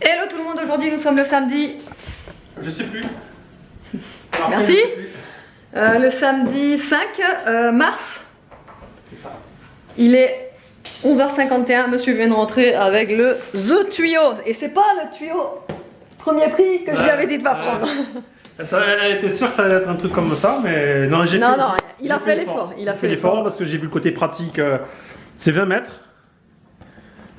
Hello tout le monde, aujourd'hui nous sommes le samedi. Je sais plus. Merci. Le samedi 5 mars. C'est ça. Il est 11h51, monsieur vient de rentrer avec le The Tuyau. Et c'est pas le tuyau premier prix que je lui avais dit de pas prendre. Elle était sûre que ça allait être un truc comme ça, mais non, j'ai Non, fait, non, il a fait l'effort. Il a fait l'effort parce que j'ai vu le côté pratique. C'est 20 mètres.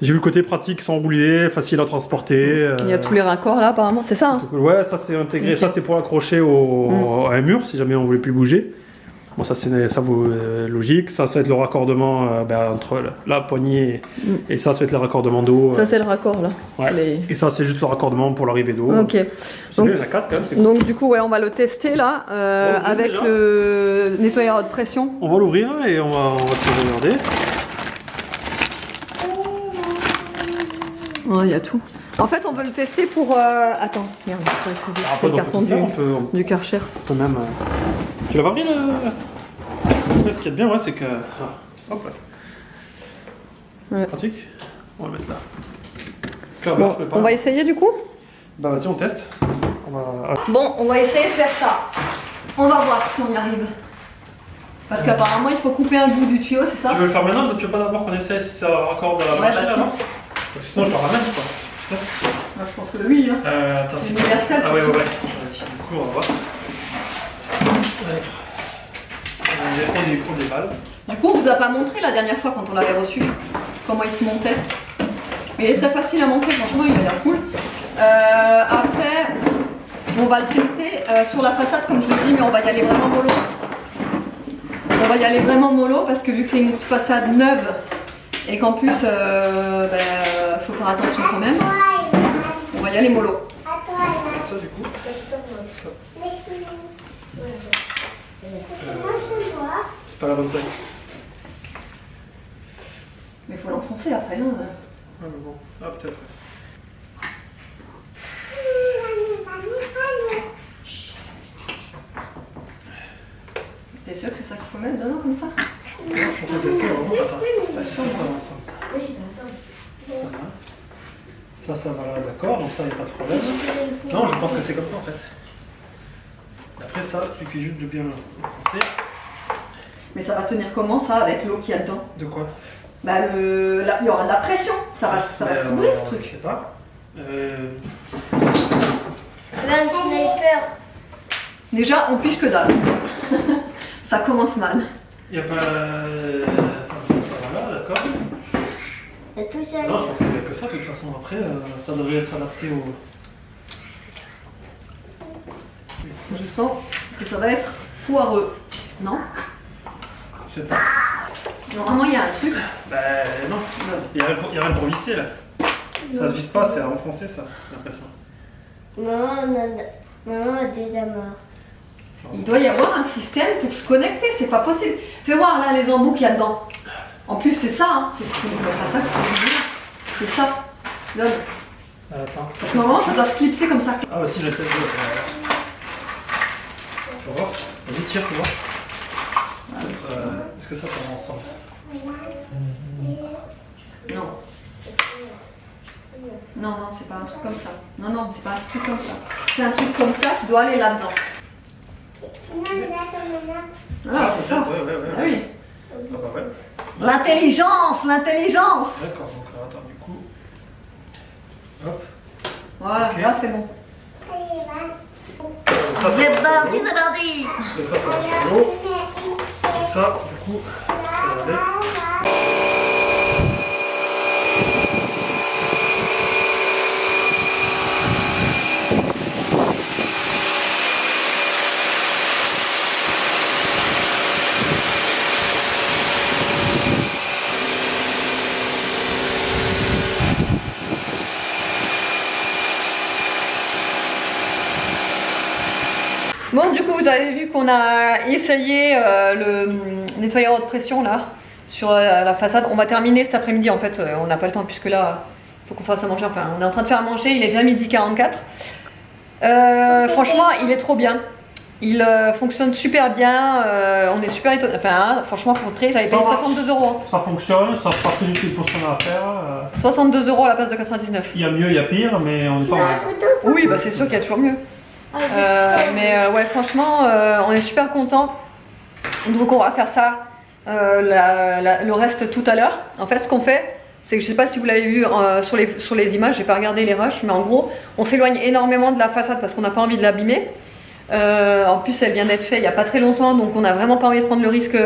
J'ai vu le côté pratique, sans rouler, facile à transporter. Il y a tous les raccords là apparemment, c'est ça hein? Ouais, ça c'est intégré. Okay. Ça c'est pour accrocher à un mur si jamais on voulait plus bouger. Bon, ça c'est logique. Ça va être le raccordement entre la poignée et ça va être le raccordement d'eau. Ça c'est le raccord là. Ouais. Et ça c'est juste le raccordement pour l'arrivée d'eau. Ok. Donc, il y en a 4 quand même. Cool. Donc du coup ouais, on va le tester là avec déjà le nettoyeur à haute pression. On va l'ouvrir et on va te regarder. Oh, il y a tout. En fait, on veut le tester pour. Attends, merde, c'est le carton du Karcher. Quand même. Tu l'as pas pris le. Après, ce qui est bien, ouais, c'est que. Hop là. Ouais. Pratique. On va le mettre là. Bon, on va essayer du coup. Bah, vas-y, on teste. Bon, on va essayer de faire ça. On va voir si on y arrive. Parce qu'apparemment, il faut couper un bout du tuyau, c'est ça? Tu veux le faire maintenant, mais tu veux pas d'abord qu'on essaye si ça raccorde à la machine avant? Parce que sinon je le ramène quoi. Bah, je pense que oui. Hein. Attends, c'est universel. Ah ouais. Du coup on va voir. On des balles. Du coup on vous a pas montré la dernière fois quand on l'avait reçu comment il se montait. Il est très facile à monter, franchement il a l'air cool. Après on va le tester sur la façade comme je vous dis, mais on va y aller vraiment mollo. On va y aller vraiment mollo parce que vu que c'est une façade neuve et qu'en plus, faut faire attention quand même. On va y aller mollo. Ça du coup. C'est pas la bonne taille. Mais il faut l'enfoncer après, non? Ah mais bon, ah peut-être. T'es sûr que c'est ça qu'il faut mettre dedans comme ça? Non, je suis en train de tester, attends. Ça va là, d'accord, donc ça, il n'y a pas de problème. Non, je pense que c'est comme ça en fait. Et après ça, il suffit juste de bien enfoncer. Mais ça va tenir comment ça avec l'eau qu'il y a dedans? De quoi? Bah il y aura de la pression, ça va s'ouvrir ce truc. Je sais pas. Un sniper. Déjà, on piche que dalle. Ça commence mal. Il n'y a pas. Voilà, d'accord. Tout ça. Non, je pense qu'il n'y a que ça de toute façon. Après, ça devrait être adapté au. Je sens que ça va être foireux, non? Je sais pas. Normalement, il y a un truc. Ben non, il y a rien pour visser là. Ça se visse pas, c'est à enfoncer ça, j'ai l'impression. Maman a déjà mort. Il doit y avoir un système pour se connecter, c'est pas possible. Fais voir là les embouts qu'il y a dedans. En plus, c'est ça, hein. C'est pas ça qu'il faut dire. C'est ça. Donne. Attends. Parce que normalement, ça doit se clipser comme ça. Ah bah si, j'ai peut-être. Tu vas voir. Vas-y, tire, tu vois. Est-ce que ça va ensemble? Non. Non, c'est pas un truc comme ça. Non, c'est pas un truc comme ça. C'est un truc comme ça qui doit aller là-dedans. Voilà, c'est ça. Ouais. Ah oui. Ah bah ouais. L'intelligence. D'accord, donc attends, du coup. Hop. Voilà, Okay. là c'est bon. Ça, C'est parti, c'est parti. donc ça va sur l'eau. Et ça, du coup, ça va aller. Bon, du coup, vous avez vu qu'on a essayé le nettoyeur haute pression là sur la façade. On va terminer cet après-midi en fait. On n'a pas le temps puisque là, il faut qu'on fasse à manger. Enfin, on est en train de faire à manger. Il est déjà 12h44. Franchement, il est trop bien. Il fonctionne super bien, on est super étonnés. Enfin, hein, franchement, pour le prix, j'avais payé 62 €. Hein. Ça fonctionne, ça se partage utile pour ce qu'on a à faire. 62 € à la place de 99. Il y a mieux, il y a pire, mais on n'est pas mal. Oui, bah c'est sûr qu'il y a toujours mieux. Ouais, franchement, on est super contents. Donc, on va faire ça, le reste tout à l'heure. En fait, ce qu'on fait, c'est que je sais pas si vous l'avez vu sur les images, j'ai pas regardé les rushs, mais en gros, on s'éloigne énormément de la façade parce qu'on n'a pas envie de l'abîmer. En plus, elle vient d'être faite il n'y a pas très longtemps, donc on n'a vraiment pas envie de prendre le risque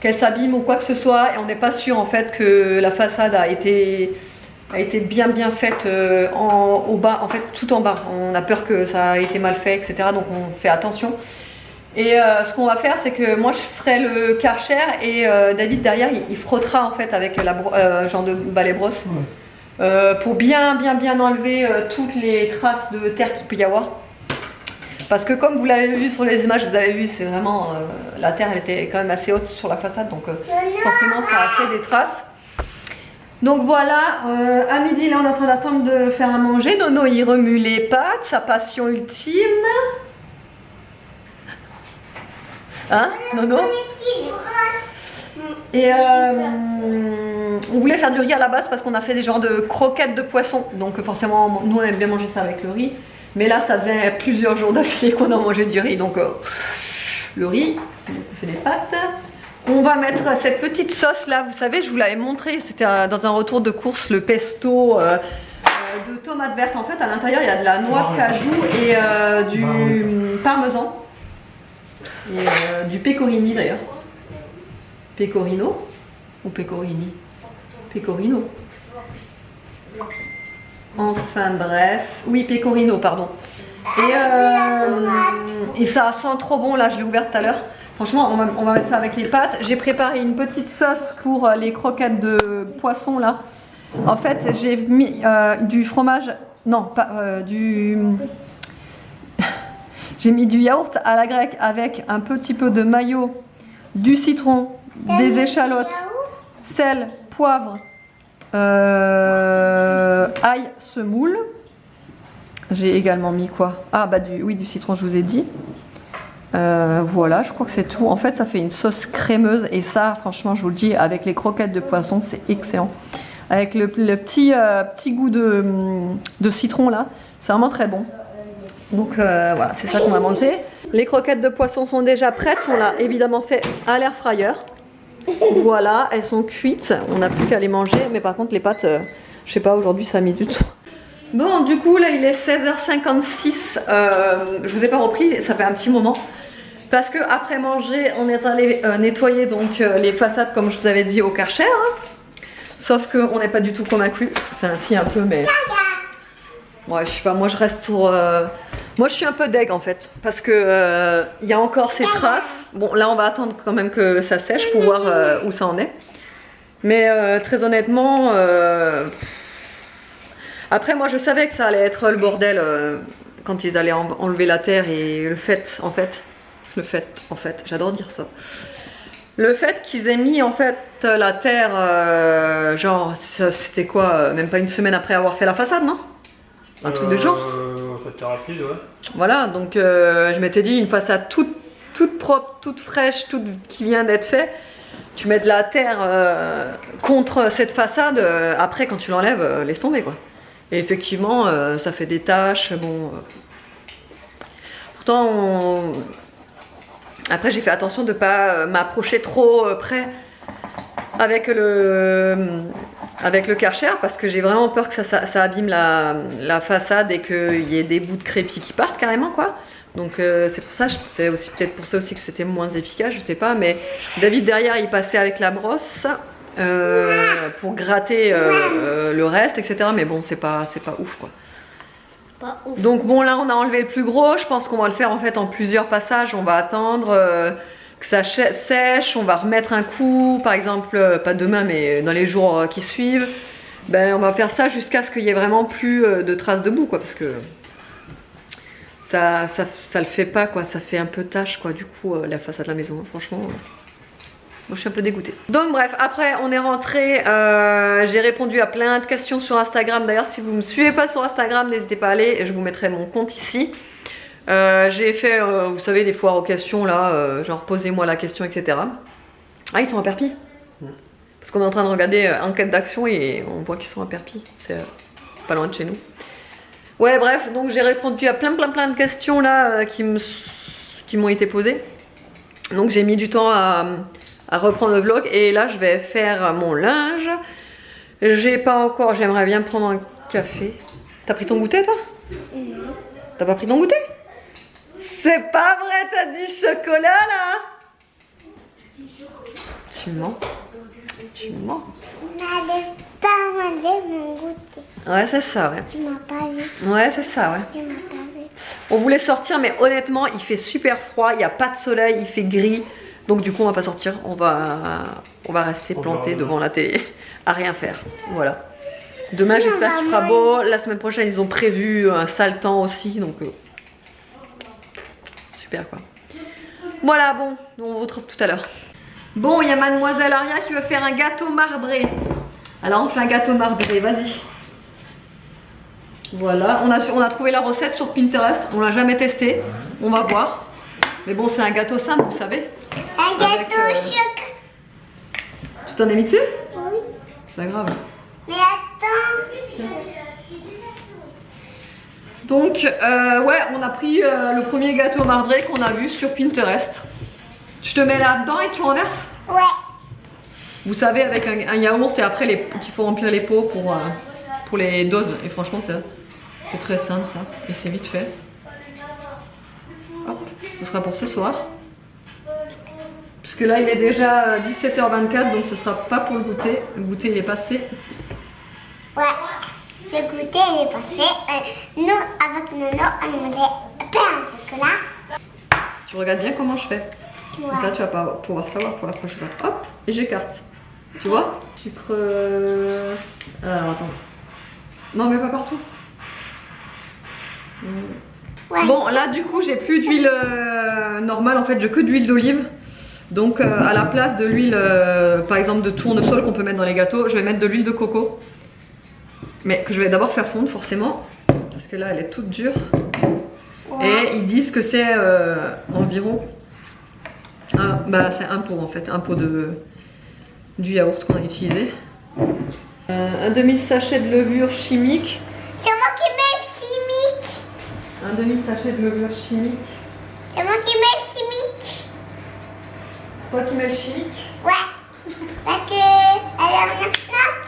qu'elle s'abîme ou quoi que ce soit. Et on n'est pas sûr en fait que la façade a été bien faite au bas, en fait tout en bas. On a peur que ça a été mal fait, etc. Donc on fait attention. Et ce qu'on va faire, c'est que moi je ferai le Karcher et David derrière il frottera en fait avec la genre de balai brosse pour bien enlever toutes les traces de terre qu'il peut y avoir. Parce que comme vous l'avez vu sur les images, vous avez vu, c'est vraiment la terre elle était quand même assez haute sur la façade, donc forcément ça a fait des traces. Donc voilà, à midi là on est en train d'attendre de faire à manger. Nono il remue les pâtes, sa passion ultime. Hein Nono? Et on voulait faire du riz à la base parce qu'on a fait des genres de croquettes de poisson. Donc forcément nous on aime bien manger ça avec le riz. Mais là, ça faisait plusieurs jours d'affilée qu'on a mangé du riz. Donc, le riz, on fait des pâtes. On va mettre cette petite sauce là. Vous savez, je vous l'avais montré. C'était dans un retour de course, le pesto de tomates vertes. En fait, à l'intérieur, il y a de la noix de cajou et du parmesan. Et du pecorino d'ailleurs. Pecorino ou pecorini? Pecorino. Enfin bref, oui pecorino pardon. Et ça sent trop bon là, je l'ai ouvert tout à l'heure. Franchement on va mettre ça avec les pâtes. J'ai préparé une petite sauce pour les croquettes de poisson là. En fait j'ai mis du fromage, non pas j'ai mis du yaourt à la grecque avec un petit peu de mayo, du citron, des échalotes, sel, poivre, ail, semoule. J'ai également mis quoi? Ah bah du citron, je vous ai dit. Voilà, je crois que c'est tout. En fait ça fait une sauce crémeuse et ça franchement je vous le dis, avec les croquettes de poisson c'est excellent. Avec le petit goût de citron là, c'est vraiment très bon. Donc voilà, c'est ça qu'on va manger. Les croquettes de poisson sont déjà prêtes, on l'a évidemment fait à l'air fryer. Voilà, elles sont cuites, on n'a plus qu'à les manger, mais par contre les pâtes, je sais pas, aujourd'hui ça a mis du temps. Bon, du coup là il est 16h56, je vous ai pas repris, ça fait un petit moment. Parce que après manger, on est allé nettoyer donc les façades comme je vous avais dit au Karcher. Hein. Sauf qu'on n'est pas du tout convaincu, enfin si un peu mais... Ouais, je sais pas, moi je reste sur... Moi je suis un peu deg en fait, parce que y a encore ces traces. Bon là on va attendre quand même que ça sèche pour voir où ça en est. Mais très honnêtement, après moi je savais que ça allait être le bordel quand ils allaient enlever la terre et le fait en fait, j'adore dire ça. Le fait qu'ils aient mis en fait la terre, genre c'était quoi, même pas une semaine après avoir fait la façade, non? Un truc de genre. C'était rapide, ouais. Voilà, donc je m'étais dit une façade toute propre, toute fraîche, qui vient d'être faite. Tu mets de la terre contre cette façade, après quand tu l'enlèves, laisse tomber quoi. Et effectivement, ça fait des taches, bon... Pourtant, après j'ai fait attention de ne pas m'approcher trop près avec le Karcher parce que j'ai vraiment peur que ça abîme la façade et qu'il y ait des bouts de crépi qui partent carrément quoi. Donc c'est pour ça, c'est aussi peut-être pour ça aussi que c'était moins efficace, je sais pas. Mais David derrière il passait avec la brosse pour gratter le reste, etc. Mais bon c'est pas ouf quoi. Pas ouf. Donc bon là on a enlevé le plus gros, je pense qu'on va le faire en fait en plusieurs passages. On va attendre que ça sèche, on va remettre un coup, par exemple, pas demain mais dans les jours qui suivent. Ben, on va faire ça jusqu'à ce qu'il y ait vraiment plus de traces de boue quoi, parce que ça le fait pas quoi, ça fait un peu tache quoi, du coup la façade de la maison, franchement. Moi je suis un peu dégoûtée. Donc bref, après on est rentré, j'ai répondu à plein de questions sur Instagram. D'ailleurs si vous ne me suivez pas sur Instagram, n'hésitez pas à aller, je vous mettrai mon compte ici. J'ai fait, vous savez, les foires aux questions là, genre posez-moi la question, etc. Ah, ils sont à Perpignan. Parce qu'on est en train de regarder Enquête d'action et on voit qu'ils sont à Perpignan. C'est pas loin de chez nous. Ouais, bref, donc j'ai répondu à plein de questions là qui m'ont été posées. Donc j'ai mis du temps à reprendre le vlog et là je vais faire mon linge. J'ai pas encore, j'aimerais bien prendre un café. T'as pris ton goûter toi? T'as pas pris ton goûter? C'est pas vrai, t'as du chocolat là? Tu mens. Tu mens. On n'allait pas manger mon goûter. Ouais, c'est ça, ouais. Tu m'as pas vu. Ouais, c'est ça, ouais. Tu m'as pas vu. On voulait sortir, mais honnêtement, il fait super froid, il n'y a pas de soleil, il fait gris. Donc du coup, on va pas sortir, on va rester planté devant la télé, à rien faire. Voilà. Demain, j'espère qu'il fera beau. La semaine prochaine, ils ont prévu un sale temps aussi, donc super quoi. Voilà, bon, on vous retrouve tout à l'heure. Bon, il y a mademoiselle Aria qui veut faire un gâteau marbré. Alors on fait un gâteau marbré, vas-y. Voilà, on a trouvé la recette sur Pinterest, on l'a jamais testé, on va voir. Mais bon, c'est un gâteau simple, vous savez. Un gâteau au chocolat. Tu t'en es mis dessus? Oui. C'est pas grave. Mais attends. Donc, ouais, on a pris le premier gâteau marbré qu'on a vu sur Pinterest. Je te mets là-dedans et tu renverses? Ouais. Vous savez, avec un yaourt et après qu'il faut remplir les pots pour les doses. Et franchement, c'est très simple ça. Et c'est vite fait. Hop, ce sera pour ce soir. Puisque là, il est déjà 17h24, donc ce sera pas pour le goûter. Le goûter, il est passé. Ouais. Le goûter il est passé. Nous, avec Nono, on mangeait plein de chocolat. Tu regardes bien comment je fais. Ouais. Comme ça, tu vas pas pouvoir savoir pour la prochaine fois. Hop, et j'écarte. Tu vois? Sucre... Alors, attends. Non, mais pas partout. Ouais. Bon, là, du coup, j'ai plus d'huile normale. En fait, j'ai que d'huile d'olive. Donc, à la place de l'huile, par exemple, de tournesol qu'on peut mettre dans les gâteaux, je vais mettre de l'huile de coco. Mais que je vais d'abord faire fondre, forcément. Parce que là, elle est toute dure. Ouais. Et ils disent que c'est environ... bah, c'est un pot, en fait. Un pot du yaourt qu'on a utilisé. Un demi-sachet de levure chimique. C'est moi qui mets chimique. Un demi-sachet de levure chimique. C'est moi qui mets chimique. Toi qui mets le chimique? Ouais. Parce que... Alors, non,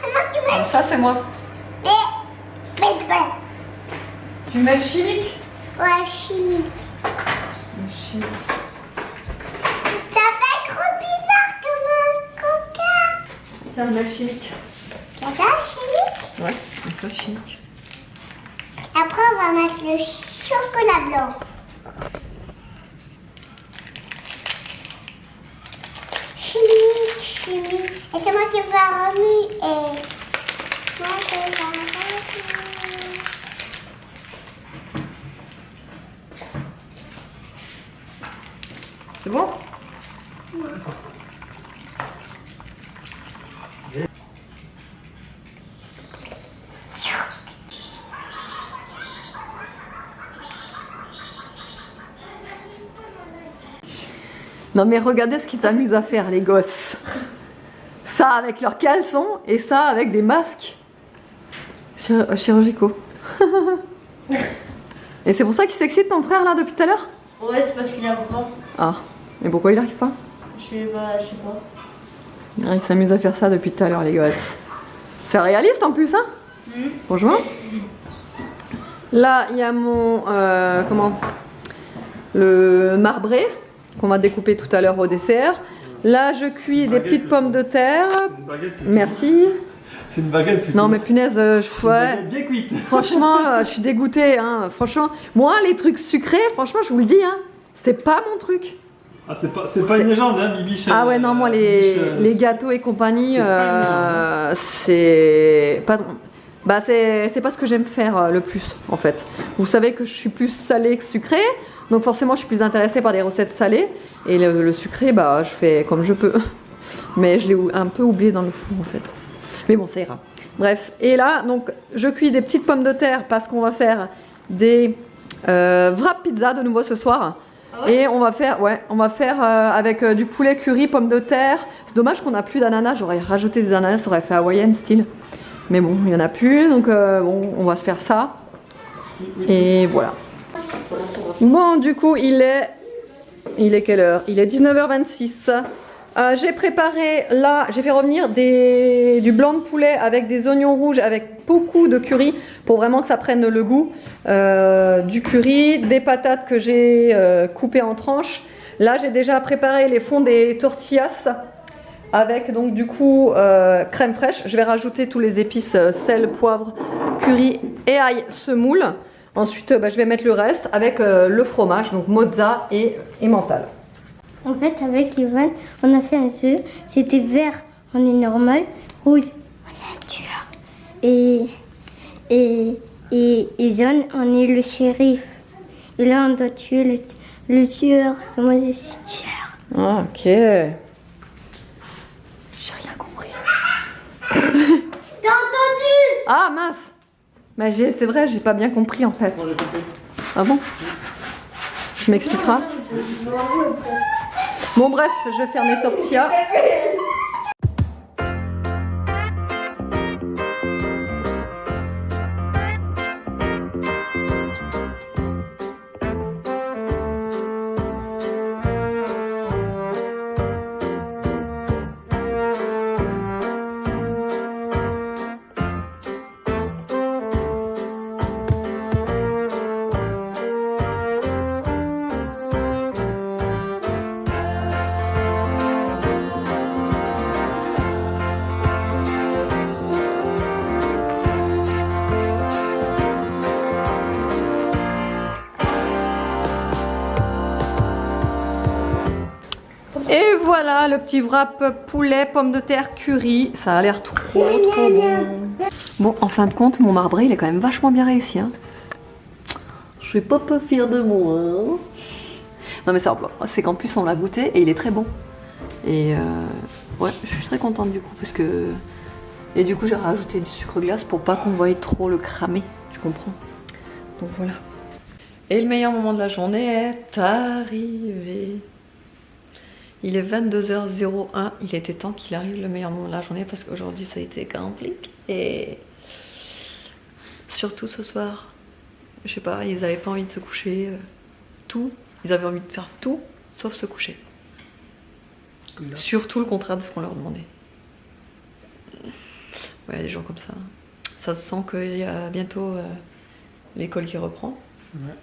c'est moi qui mets. Ça, c'est moi. Mais, Tu mets le chimique? ouais, chimique. Le chimique. Ça fait trop bizarre comme un coca. Tiens, mets le chimique. C'est ça, chimique? Ouais, c'est ça, chimique. Après, on va mettre le chocolat blanc. Chimique, chimique. Et c'est moi qui vais remuer. Et moi qui vais remuer. C'est bon? Non mais regardez ce qu'ils s'amusent à faire les gosses. Ça avec leurs caleçons et ça avec des masques chirurgicaux. Et c'est pour ça qu'il s'excite ton frère là depuis tout à l'heure? Ouais, c'est parce qu'il arrive pas. Ah, mais pourquoi il arrive pas? Je sais pas. Ah, il s'amuse à faire ça depuis tout à l'heure les gosses. C'est réaliste en plus hein? Franchement. Là il y a mon le marbré qu'on va découper tout à l'heure au dessert. Là je cuis des petites pommes de terre. Merci. C'est une baguette plutôt. Non mais punaise, ouais. Bien cuite. Franchement, je suis dégoûtée. Hein. Franchement, moi les trucs sucrés, franchement je vous le dis, hein, c'est pas mon truc. Ah, c'est pas une légende, hein, Bibiche. Ah ouais, non, moi les gâteaux et compagnie, c'est pas... Bah c'est pas ce que j'aime faire le plus en fait. Vous savez que je suis plus salée que sucrée, donc forcément je suis plus intéressée par des recettes salées. Et le sucré, bah je fais comme je peux. Mais je l'ai un peu oublié dans le four en fait. Mais bon, ça ira. Bref, et là, donc je cuis des petites pommes de terre parce qu'on va faire des Wrap pizza de nouveau ce soir. Ah ouais. Et on va faire, avec du poulet curry, pommes de terre. C'est dommage qu'on n'a plus d'ananas. J'aurais rajouté des ananas, ça aurait fait hawaïenne style. Mais bon, il n'y en a plus. Donc bon, on va se faire ça. Et voilà. Bon, du coup, il est quelle heure? Il est 19h26. J'ai préparé là, j'ai fait revenir du blanc de poulet avec des oignons rouges, avec beaucoup de curry pour vraiment que ça prenne le goût du curry, des patates que j'ai coupées en tranches. Là, j'ai déjà préparé les fonds des tortillas avec donc du coup crème fraîche. Je vais rajouter tous les épices sel, poivre, curry et ail semoule. Ensuite, je vais mettre le reste avec le fromage, donc mozza et emmental. En fait, avec Ivan, on a fait un jeu. C'était vert, on est normal. Rouge, on est un tueur. Et jaune, on est le shérif. Et là, on doit tuer le tueur. Et moi, je suis tueur. Ah, ok. J'ai rien compris. T'as entendu? Ah mince. Mais c'est vrai, j'ai pas bien compris en fait. Ah bon? Tu m'expliqueras? Bon bref, je vais faire mes tortillas. Et voilà le petit wrap poulet, pommes de terre, curry. Ça a l'air trop bon. Bon, en fin de compte, mon marbré, il est quand même vachement bien réussi. Hein. Je suis pas peu fière de moi. Hein. Non mais ça, c'est qu'en plus on l'a goûté et il est très bon. Et ouais, je suis très contente du coup parce que... Et du coup j'ai rajouté du sucre glace pour pas qu'on voie trop le cramer. Tu comprends? Donc voilà. Et le meilleur moment de la journée est arrivé. Il est 22h01, il était temps qu'il arrive le meilleur moment de la journée parce qu'aujourd'hui ça a été compliqué. Et surtout ce soir, je sais pas, ils avaient pas envie de se coucher, ils avaient envie de faire tout sauf se coucher. Là. Surtout le contraire de ce qu'on leur demandait. Ouais, des gens comme ça. Ça se sent qu'il y a bientôt l'école qui reprend. Ouais.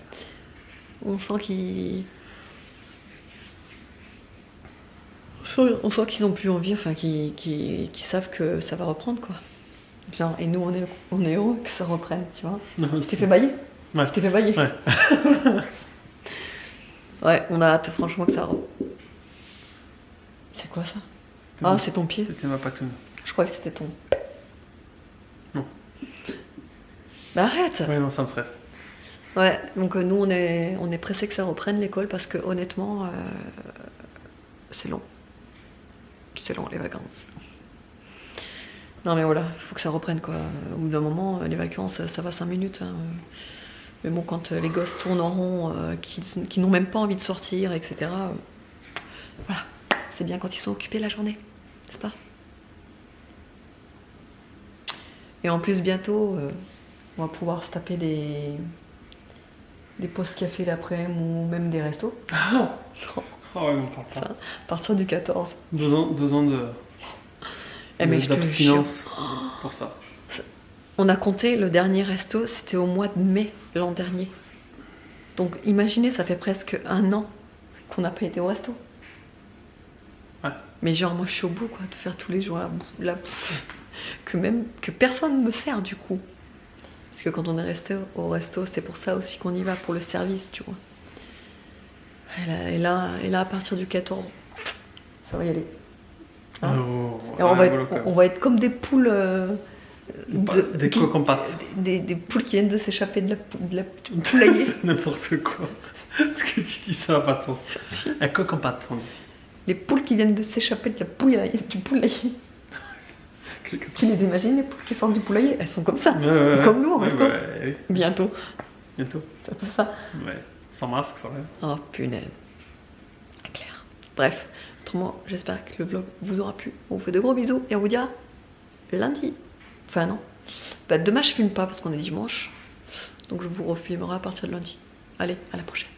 On sent qu'ils... On sent qu'ils n'ont plus envie, enfin qu'ils savent que ça va reprendre quoi. Genre, et nous on est heureux que ça reprenne, tu vois. Je t'ai fait bailler? Ouais. Je t'ai fait bailler? Ouais. Ouais, on a hâte franchement que ça reprenne. C'est quoi ça? Ah, c'est ton pied? C'était ma patoune. Je croyais que c'était ton... Non. Bah arrête! Ouais, non, ça me stresse. Ouais, donc nous on est pressés que ça reprenne l'école parce que honnêtement, c'est long. C'est long les vacances. Non mais voilà, il faut que ça reprenne quoi. Au bout d'un moment, les vacances ça va 5 minutes. Hein. Mais bon, quand les gosses tournent en rond, qui n'ont même pas envie de sortir, etc. Voilà, c'est bien quand ils sont occupés la journée, n'est-ce pas? Et en plus bientôt, on va pouvoir se taper des pauses café l'après-midi ou même des restos. Oh ouais, on parle pas. Ça, à partir du 14. 2 ans d'abstinence pour ça. On a compté le dernier resto, c'était au mois de mai l'an dernier. Donc imaginez, ça fait presque 1 an qu'on n'a pas été au resto. Ouais. Mais genre moi je suis au bout quoi, de faire tous les jours la bouffe. Que personne me sert du coup. Parce que quand on est resté au resto, c'est pour ça aussi qu'on y va, pour le service, tu vois. Et là, à partir du 14, ça va y aller. Hein et on va être comme des poules. Des coques en pâte. Des poules qui viennent de s'échapper de la poulailler. C'est n'importe quoi. Ce que tu dis, ça n'a pas de sens. Un coq en pâte, on dit. Les poules qui viennent de s'échapper de du poulailler. Tu les imagines, les poules qui sortent du poulailler? Elles sont comme ça. Comme nous au resto. Bientôt. Bientôt. C'est pas ça. Ouais. Sans masque, sans rien. Oh punaise. Claire. Bref, autrement, j'espère que le vlog vous aura plu. On vous fait de gros bisous et on vous dit à lundi. Enfin non. Bah, demain je filme pas parce qu'on est dimanche. Donc je vous refilmerai à partir de lundi. Allez, à la prochaine.